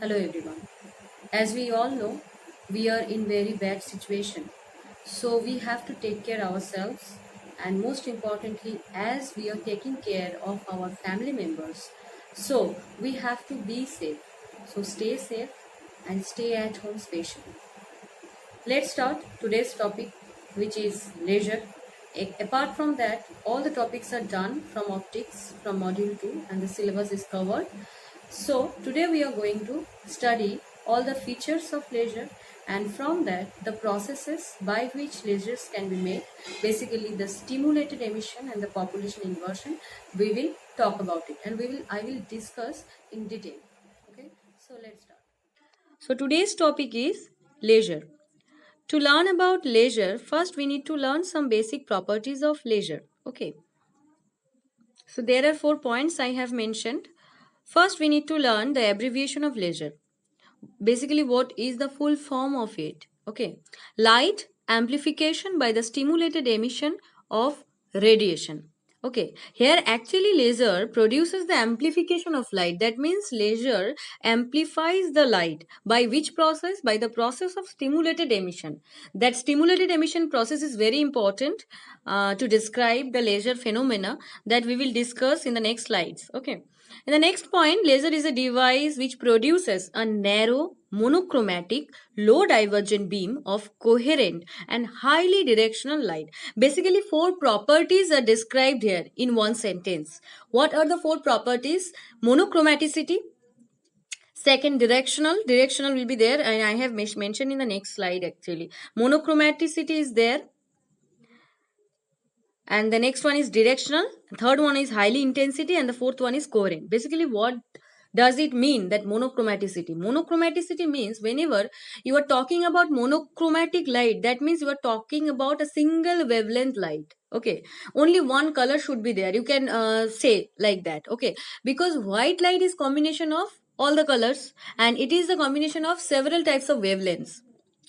Hello everyone. As we all know, we are in very bad situation. So we have to take care ourselves and most importantly as we are taking care of our family members. So we have to be safe. So stay safe and stay at home especially. Let's start today's topic, which is leisure. Apart from that, all the topics are done from optics from module 2 and the syllabus is covered. So today we are going to study all the features of laser and from that the processes by which lasers can be made, basically the stimulated emission and the population inversion. We will talk about it and I will discuss in detail. Okay, so let's start. So today's topic is laser. To learn about laser, first we need to learn some basic properties of laser. Okay. So there are 4 points I have mentioned. First, we need to learn the abbreviation of laser. Basically, what is the full form of it? Okay. Light amplification by the stimulated emission of radiation. Okay, here actually laser produces the amplification of light. That means laser amplifies the light. By which process? By the process of stimulated emission. That stimulated emission process is very important to describe the laser phenomena that we will discuss in the next slides. Okay. In the next point, laser is a device which produces a narrow, monochromatic, low divergent beam of coherent and highly directional light. Basically, 4 properties are described here in one sentence. What are the 4 properties? Monochromaticity. Second, directional will be there, and I have mentioned in the next slide actually. Monochromaticity is there, and the next one is directional, third one is highly intensity, and the fourth one is coherent. Basically, what does it mean, that monochromaticity means whenever you are talking about monochromatic light, that means you are talking about a single wavelength light. Okay, only one color should be there, you can say like that. Okay, because white light is combination of all the colors and it is a combination of several types of wavelengths.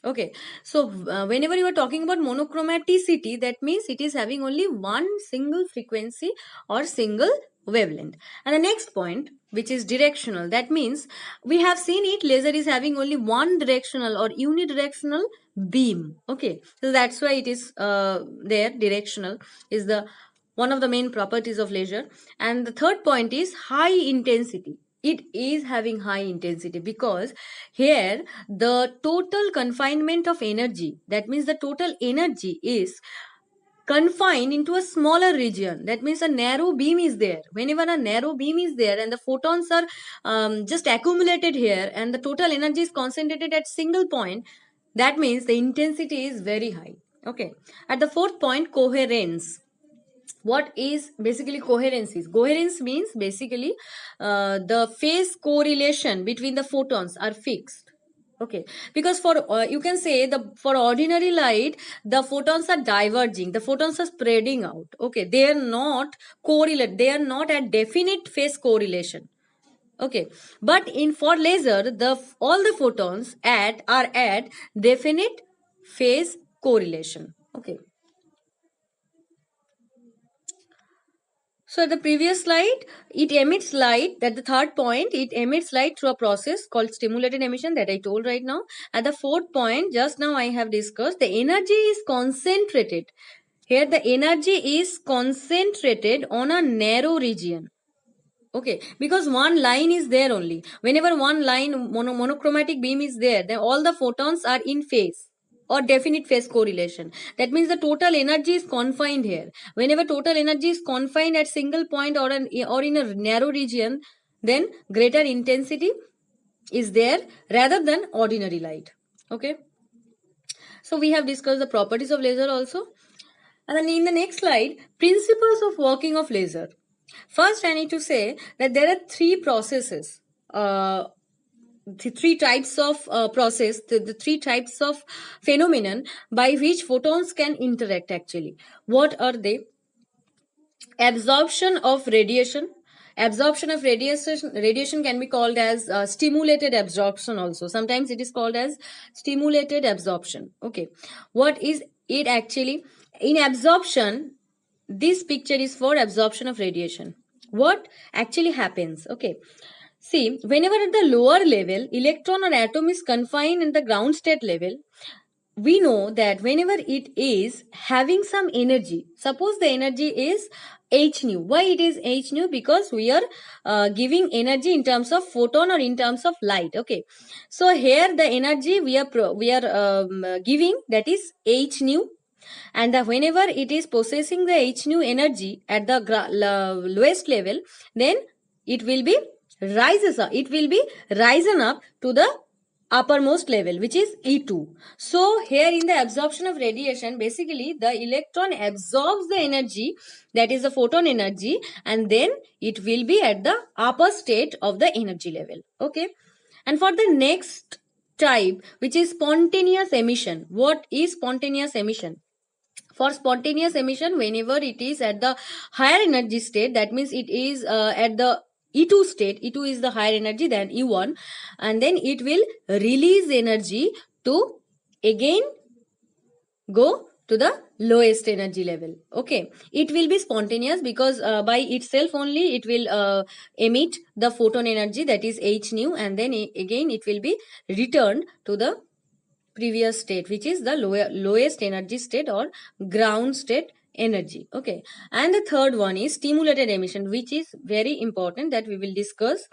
Okay, so whenever you are talking about monochromaticity, that means it is having only one single frequency or single wavelength. And the next point, which is directional, that means we have seen it, laser is having only one directional or unidirectional beam. Okay, so that's why it is there. Directional is the one of the main properties of laser. And the third point is high intensity. It is having high intensity because here the total confinement of energy, that means the total energy is confined into a smaller region. That means a narrow beam is there. Whenever a narrow beam is there and the photons are just accumulated here and the total energy is concentrated at single point, that means the intensity is very high. Okay, at the fourth point, coherence. What is basically coherence? Coherence means basically the phase correlation between the photons are fixed. Okay, because for you can say the for ordinary light the photons are diverging, the photons are spreading out. Okay, they are not correlate, they are not at definite phase correlation. Okay, but in for laser the all the photons are at definite phase correlation. Okay. So at the previous slide, it emits light. At the third point, it emits light through a process called stimulated emission that I told right now. At the fourth point, just now I have discussed, the energy is concentrated. Here the energy is concentrated on a narrow region. Okay, because one line is there only. Whenever one line monochromatic beam is there, then all the photons are in phase or definite phase correlation. That means the total energy is confined here. Whenever total energy is confined at single point or in a narrow region, then greater intensity is there rather than ordinary light. Okay, so we have discussed the properties of laser also. And then in the next slide, principles of working of laser. First, I need to say that there are 3 processes, the 3 types of process, the 3 types of phenomenon by which photons can interact actually. What are they? Absorption of radiation. Absorption of radiation can be called as stimulated absorption also. Sometimes it is called as stimulated absorption. Okay, what is it actually? In absorption, this picture is for absorption of radiation. What actually happens? Okay, See, whenever at the lower level, electron or atom is confined in the ground state level, we know that whenever it is having some energy, suppose the energy is h nu. Why it is h nu? Because we are giving energy in terms of photon or in terms of light. Okay, so here the energy we are giving, that is h nu, and whenever it is possessing the h nu energy at the lowest level, then it will be it will be risen up to the uppermost level, which is E2. So here in the absorption of radiation, basically the electron absorbs the energy, that is the photon energy, and then it will be at the upper state of the energy level. Okay. And for the next type, which is spontaneous emission. What is spontaneous emission? For spontaneous emission, whenever it is at the higher energy state, that means it is at the E2 state. E2 is the higher energy than E1, and then it will release energy to again go to the lowest energy level. Okay, it will be spontaneous because by itself only it will emit the photon energy, that is h nu, and then again it will be returned to the previous state, which is the lowest energy state or ground state energy. Okay, and the third one is stimulated emission, which is very important, that we will discuss.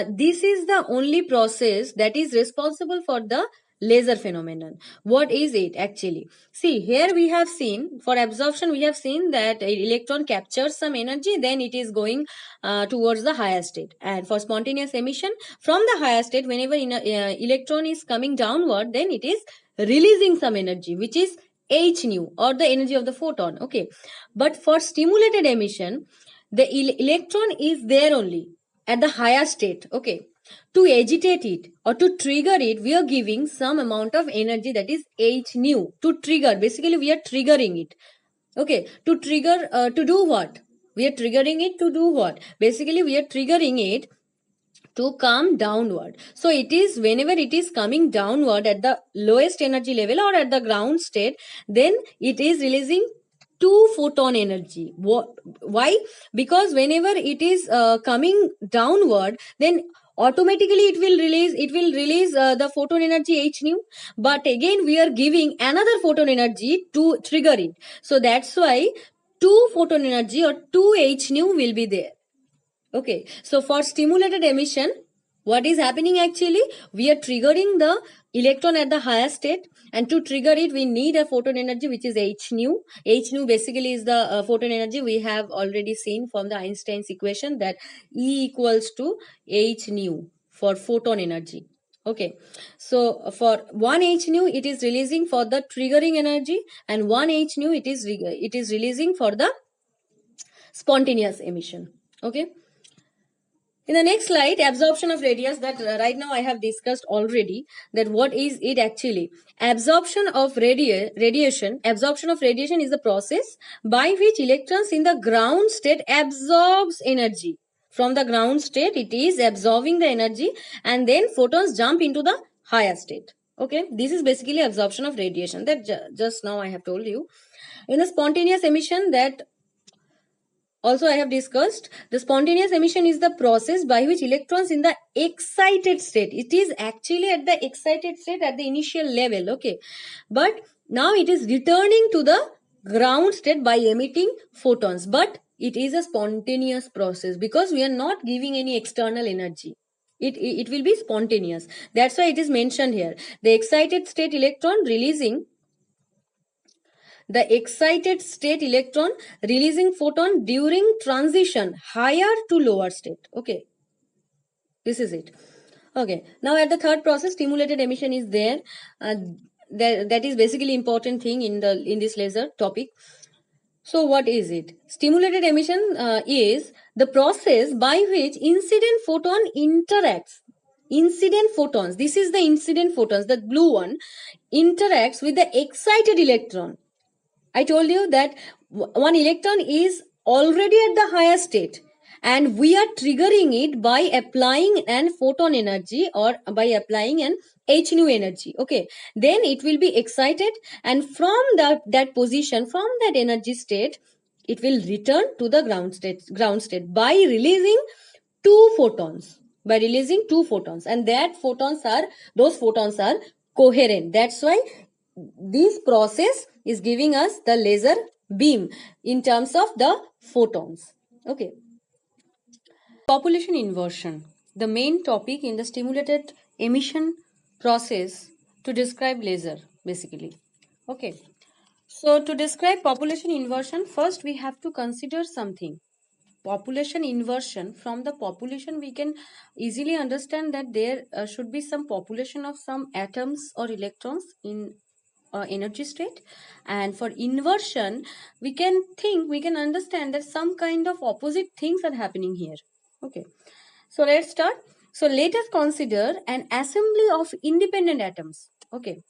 This is the only process that is responsible for the laser phenomenon. What is it actually? See, here we have seen, for absorption we have seen that electron captures some energy, then it is going towards the higher state. And for spontaneous emission, from the higher state, whenever electron is coming downward, then it is releasing some energy, which is h nu, or the energy of the photon. Okay, but for stimulated emission, the electron is there only at the higher state. Okay, to agitate it or to trigger it, we are giving some amount of energy, that is h nu, to trigger. Basically we are triggering it. Okay, to trigger, to do what? We are triggering it to do what? Basically we are triggering it to come downward. So it is whenever it is coming downward at the lowest energy level or at the ground state, then it is releasing 2 photon energy. Why? Because whenever it is coming downward, then automatically it will release the photon energy h nu, but again we are giving another photon energy to trigger it. So that's why 2 photon energy or 2 h nu will be there. Okay, so for stimulated emission, what is happening actually? We are triggering the electron at the higher state, and to trigger it, we need a photon energy, which is h nu. H nu basically is the photon energy we have already seen from the Einstein's equation, that E equals to h nu for photon energy. Okay, so for 1 h nu, it is releasing for the triggering energy, and 1 h nu it is releasing for the spontaneous emission. Okay. In the next slide, absorption of radius, that right now I have discussed already, that what is it actually? Absorption of radiation is the process by which electrons in the ground state absorbs energy. From the ground state, it is absorbing the energy, and then photons jump into the higher state. Okay, this is basically absorption of radiation, that just now I have told you. In the spontaneous emission, that also I have discussed, the spontaneous emission is the process by which electrons in the excited state, it is actually at the excited state at the initial level, okay, but now it is returning to the ground state by emitting photons, but it is a spontaneous process because we are not giving any external energy. It will be spontaneous. That's why it is mentioned here. The excited state electron releasing photon during transition higher to lower state. Okay, this is it. Okay, now at the third process, stimulated emission is there. That is basically important thing in this laser topic. So what is it? Stimulated emission is the process by which incident photon interacts. Incident photons, this is the incident photons, the blue one, interacts with the excited electron. I told you that one electron is already at the higher state, and we are triggering it by applying an photon energy or by applying an h nu energy. Okay, then it will be excited, and from that position, from that energy state, it will return to the ground state by releasing 2 photons. by releasing two photons, and those photons are coherent. That's why this process is giving us the laser beam in terms of the photons. Okay. Population inversion, the main topic in the stimulated emission process to describe laser, basically. Okay. So to describe population inversion, first we have to consider something. Population inversion, from the population we can easily understand that there should be some population of some atoms or electrons in energy state, and for inversion we can understand that some kind of opposite things are happening here. Okay, so let's start. So let us consider an assembly of independent atoms. Okay,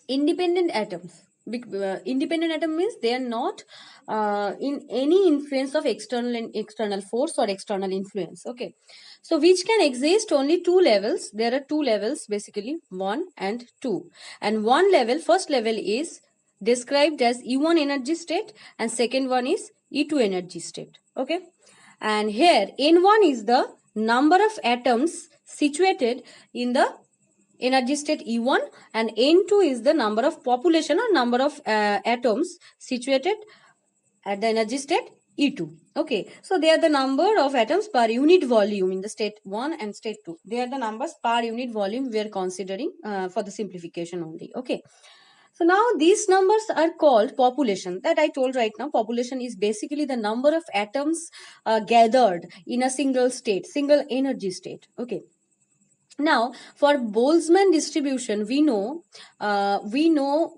independent atoms. Independent atom means they are not in any influence of external force or external influence. Okay, so which can exist only two levels. There are two levels, basically 1 and 2, and one level, first level, is described as E1 energy state, and second one is E2 energy state. Okay, and here N1 is the number of atoms situated in the energy state E1, and N2 is the number of population or number of atoms situated at the energy state E2. Okay, so they are the number of atoms per unit volume in the state 1 and state 2. They are the numbers per unit volume we are considering for the simplification only. Okay, so now these numbers are called population. That I told right now, population is basically the number of atoms gathered in a single state, single energy state. Okay, now for Boltzmann distribution, we know what we know.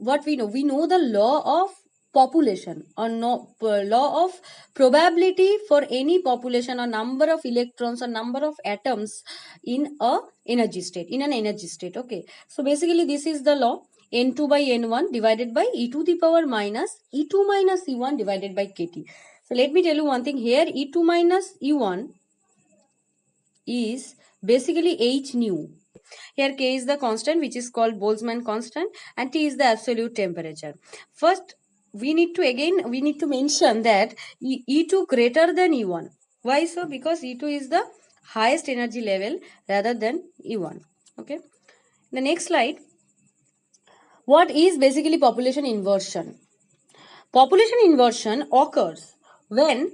We know the law of population, or no, law of probability for any population or number of electrons or number of atoms in a energy state, in an energy state. Okay, so basically this is the law. N2 by N1 divided by E to the power minus E2 minus E1 divided by KT. So let me tell you one thing here. E2 minus E1 is basically H nu. Here K is the constant, which is called Boltzmann constant, and T is the absolute temperature. First, we need to mention that E2 greater than E1. Why so? Because E2 is the highest energy level rather than E1. Okay. The next slide. What is basically population inversion? Population inversion occurs when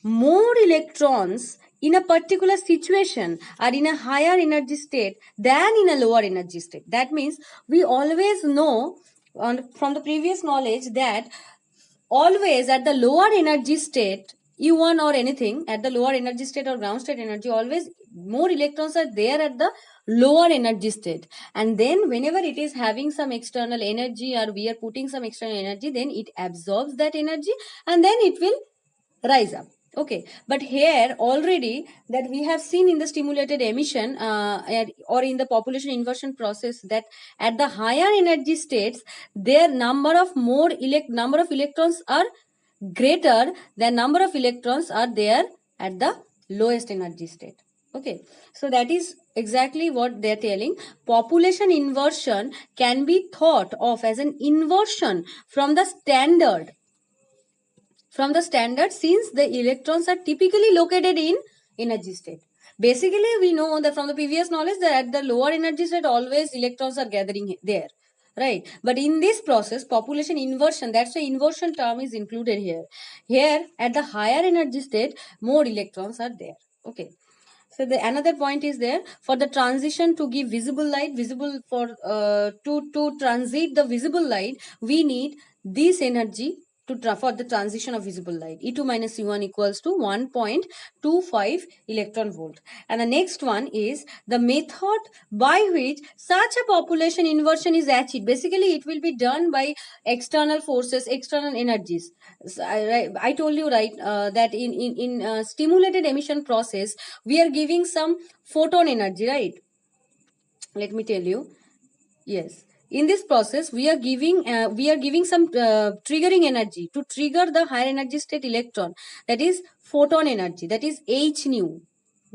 more electrons in a particular situation are in a higher energy state than in a lower energy state. That means we always know from the previous knowledge that always at the lower energy state, E1 or anything, at the lower energy state or ground state energy, always more electrons are there at the lower energy state, and then whenever it is having some external energy or we are putting some external energy, then it absorbs that energy and then it will rise up. Okay, but here already that we have seen in the stimulated emission or in the population inversion process, that at the higher energy states their number of electrons are greater than number of electrons are there at the lowest energy state. Okay, so that is exactly what they are telling. Population inversion can be thought of as an inversion from the standard since the electrons are typically located in energy state. Basically, we know that from the previous knowledge that at the lower energy state always electrons are gathering there, right? But in this process, population inversion, that's why inversion term is included here. Here at the higher energy state, more electrons are there. Okay. So the another point is there, for the transition to give visible light, to transit the visible light, we need this energy for the transition of visible light. E2 minus E1 equals to 1.25 electron volt. And the next one is the method by which such a population inversion is achieved. Basically, it will be done by external forces, external energies. So I told you right that in stimulated emission process we are giving some photon energy, right? Let me tell you. Yes, in this process we are giving some triggering energy to trigger the higher energy state electron, that is photon energy, that is H nu.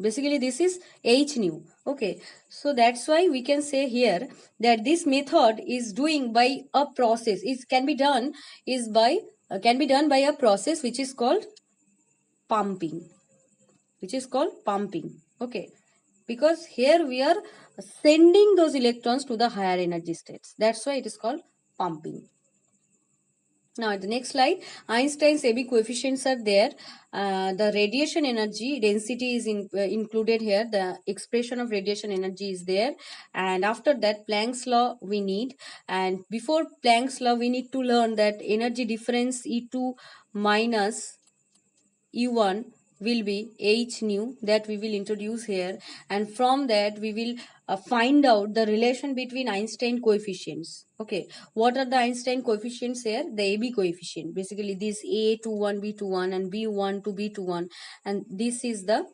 Basically this is H nu. Okay, so that's why we can say here that this method is doing by a process, can be done by a process which is called pumping. Okay, because here we are sending those electrons to the higher energy states. That's why it is called pumping. Now, at the next slide, Einstein's AB coefficients are there. The radiation energy density is included here. The expression of radiation energy is there. And after that, Planck's law we need. And before Planck's law, we need to learn that energy difference E2 minus E1 will be H nu, that we will introduce here, and from that we will find out the relation between Einstein coefficients. Okay, what are the Einstein coefficients here? The AB coefficient, basically this A21 B21 and B1 to B21, and this is the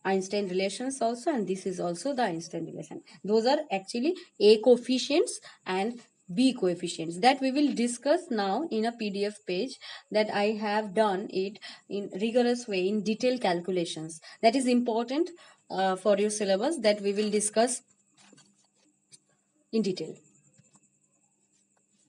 Einstein relations also, and this is also the Einstein relation. Those are actually A coefficients and B coefficients that we will discuss now in a PDF page that I have done it in rigorous way in detailed calculations. That is important for your syllabus, that we will discuss in detail.